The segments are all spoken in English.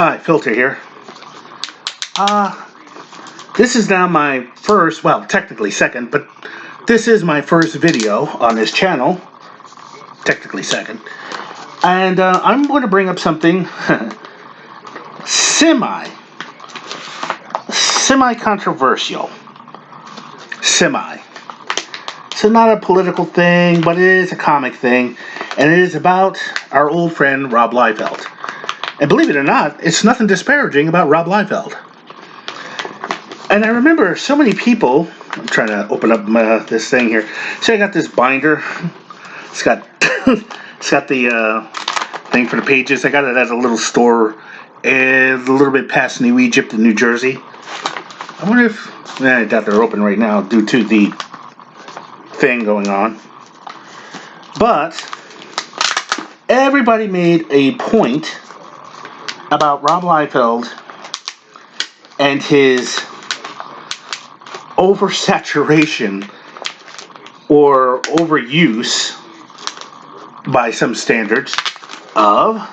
Hi, Filter here. This is now my first, well, technically second, but this is my first video on this channel. Technically second. And I'm going to bring up something semi-controversial. So not a political thing, but it is a comic thing, and it is about our old friend Rob Liefeld. And believe it or not, it's nothing disparaging about Rob Liefeld. And I remember so many people, I'm trying to open up this thing here. So I got this binder. It's got the thing for the pages. I got it at a little store a little bit past New Egypt in New Jersey. I wonder if, I doubt they're open right now due to the thing going on. But everybody made a point about Rob Liefeld and his oversaturation or overuse by some standards of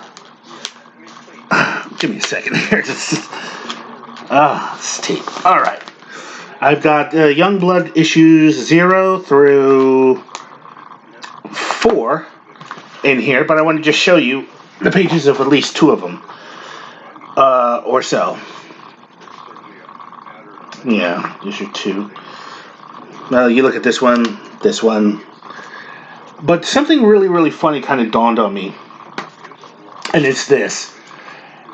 give me a second here. This tape. Alright. I've got Youngblood issues 0 through 4 in here, but I want to just show you the pages of at least 2 of them. Or so. Yeah, issue 2. Well, you look at this one. But something really, really funny kind of dawned on me. And it's this.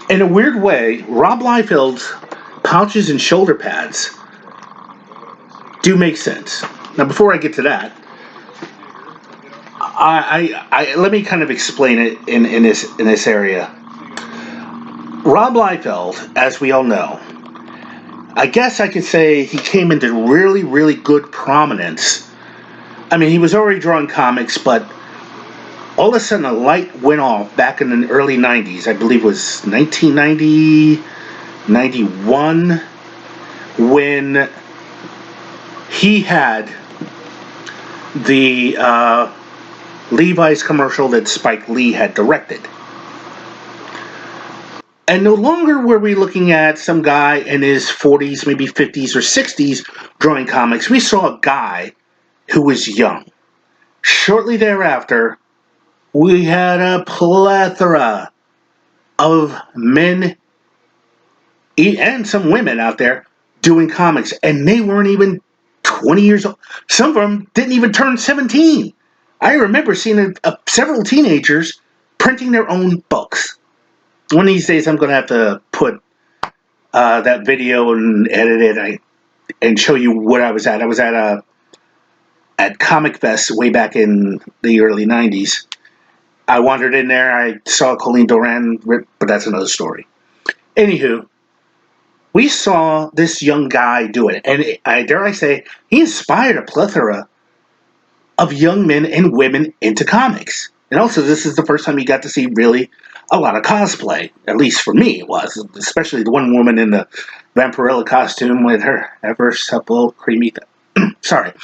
In a weird way, Rob Liefeld's pouches and shoulder pads do make sense. Now, before I get to that, I let me kind of explain it in this area. Rob Liefeld, as we all know, I guess I could say he came into really, really good prominence. I mean, he was already drawing comics, but all of a sudden a light went off back in the early 90s. I believe it was 1990, 91, when he had the Levi's commercial that Spike Lee had directed. And no longer were we looking at some guy in his 40s, maybe 50s or 60s drawing comics. We saw a guy who was young. Shortly thereafter, we had a plethora of men and some women out there doing comics. And they weren't even 20 years old. Some of them didn't even turn 17. I remember seeing several teenagers printing their own books. One of these days, I'm going to have to put that video and edit it and show you what I was at. I was at Comic Fest way back in the early 90s. I wandered in there. I saw Colleen Doran, but that's another story. Anywho, we saw this young guy do it. And dare I say, he inspired a plethora of young men and women into comics. And also, this is the first time you got to see really a lot of cosplay. At least for me, it was. Especially the one woman in the Vampirella costume with her ever supple, creamy... Sorry.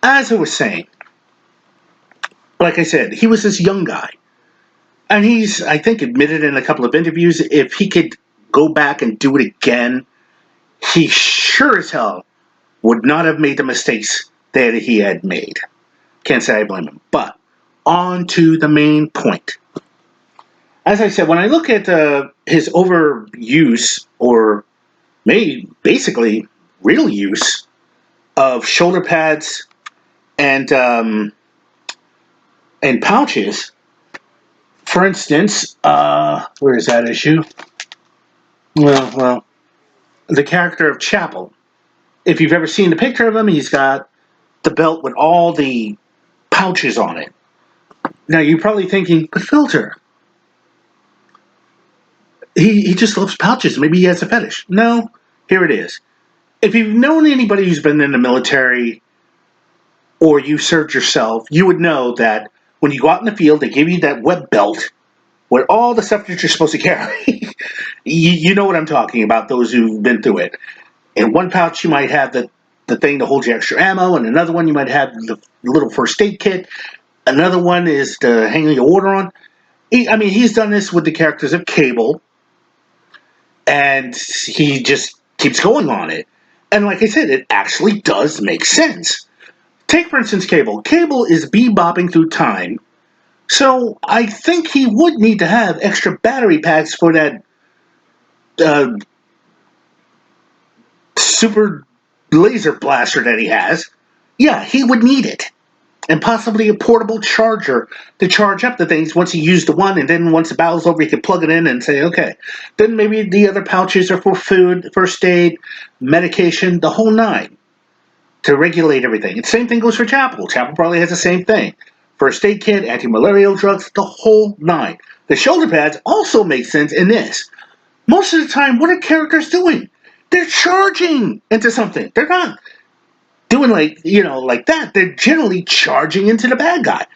As I was saying, like I said, he was this young guy. And he's, I think, admitted in a couple of interviews, if he could go back and do it again, he sure as hell would not have made the mistakes that he had made. Can't say I blame him. But on to the main point. As I said, when I look at his overuse, or basically real use, of shoulder pads and pouches, for instance, where is that issue? Well, the character of Chapel. If you've ever seen the picture of him, he's got the belt with all the pouches on it. Now, you're probably thinking, but Filter, he just loves pouches. Maybe he has a fetish. No, here it is. If you've known anybody who's been in the military or you served yourself, you would know that when you go out in the field, they give you that web belt with all the stuff that you're supposed to carry. You know what I'm talking about, those who've been through it. In one pouch, you might have the thing to hold your extra ammo, and another one, you might have the little first aid kit. Another one is to hang your order on. He's done this with the characters of Cable, And he just keeps going on it. And like I said, it actually does make sense. Take, for instance, Cable. Cable is bebopping through time. So I think he would need to have extra battery packs for that uh, super laser blaster that he has. Yeah, he would need it. And possibly a portable charger to charge up the things once he used the one, and then once the battle's over, he can plug it in and say, okay. Then maybe the other pouches are for food, first aid, medication, the whole nine, to regulate everything. And the same thing goes for Chapel. Chapel probably has the same thing. First aid kit, anti-malarial drugs, the whole nine. The shoulder pads also make sense in this. Most of the time, what are characters doing? They're charging into something. They're not doing like that. They're generally charging into the bad guy.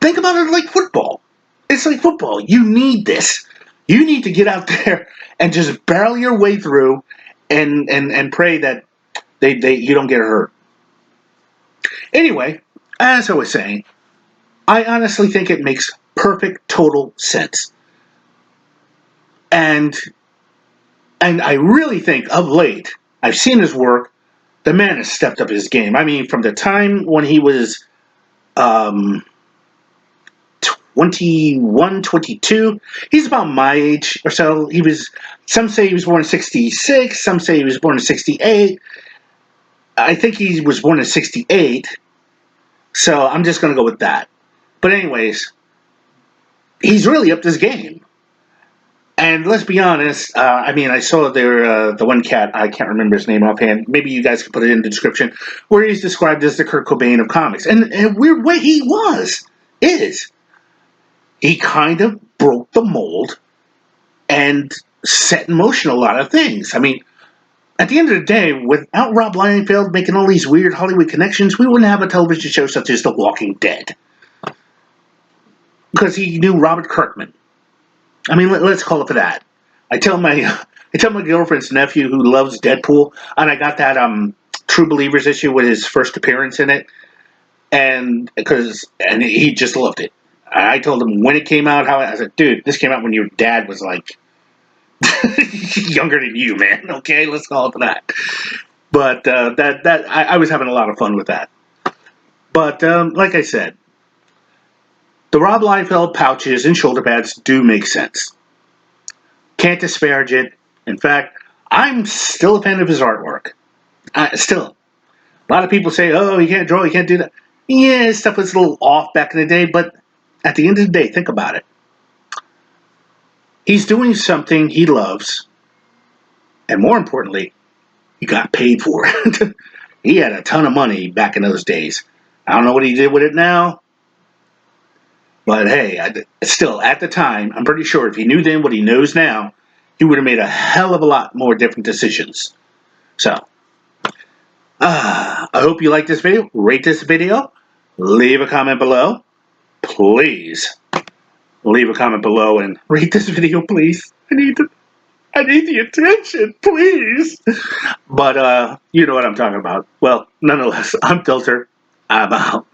Think about it like football. It's like football. You need this. You need to get out there and just barrel your way through and pray that they you don't get hurt. Anyway, as I was saying, I honestly think it makes perfect total sense. And I really think of late, I've seen his work, the man has stepped up his game. I mean, from the time when he was um 21, 22. He's about my age or so. Some say he was born in 66, some say he was born in 68. I think he was born in 68, so I'm just going to go with that. But anyways, he's really upped his game. And let's be honest, I mean, I saw the one cat, I can't remember his name offhand. Maybe you guys can put it in the description, where he's described as the Kurt Cobain of comics. And a weird way he is. He kind of broke the mold and set in motion a lot of things. I mean, at the end of the day, without Rob Liefeld making all these weird Hollywood connections, we wouldn't have a television show such as The Walking Dead. Because he knew Robert Kirkman. I mean, let's call it for that. I tell my girlfriend's nephew who loves Deadpool, and I got that True Believers issue with his first appearance in it, and he just loved it. I told him when it came out, I said, dude, this came out when your dad was like younger than you, man. Okay, let's call it that. But I was having a lot of fun with that. But like I said, the Rob Liefeld pouches and shoulder pads do make sense. Can't disparage it. In fact, I'm still a fan of his artwork. Still, a lot of people say, "Oh, you can't draw, you can't do that." Yeah, his stuff was a little off back in the day, but at the end of the day, think about it. He's doing something he loves, and more importantly, he got paid for it. He had a ton of money back in those days. I don't know what he did with it now, but hey, still, at the time, I'm pretty sure if he knew then what he knows now, he would have made a hell of a lot more different decisions. So, I hope you like this video. Rate this video. Leave a comment below. Please leave a comment below and rate this video, please. I need the attention, please. But you know what I'm talking about. Well, nonetheless, I'm Filter. I'm out.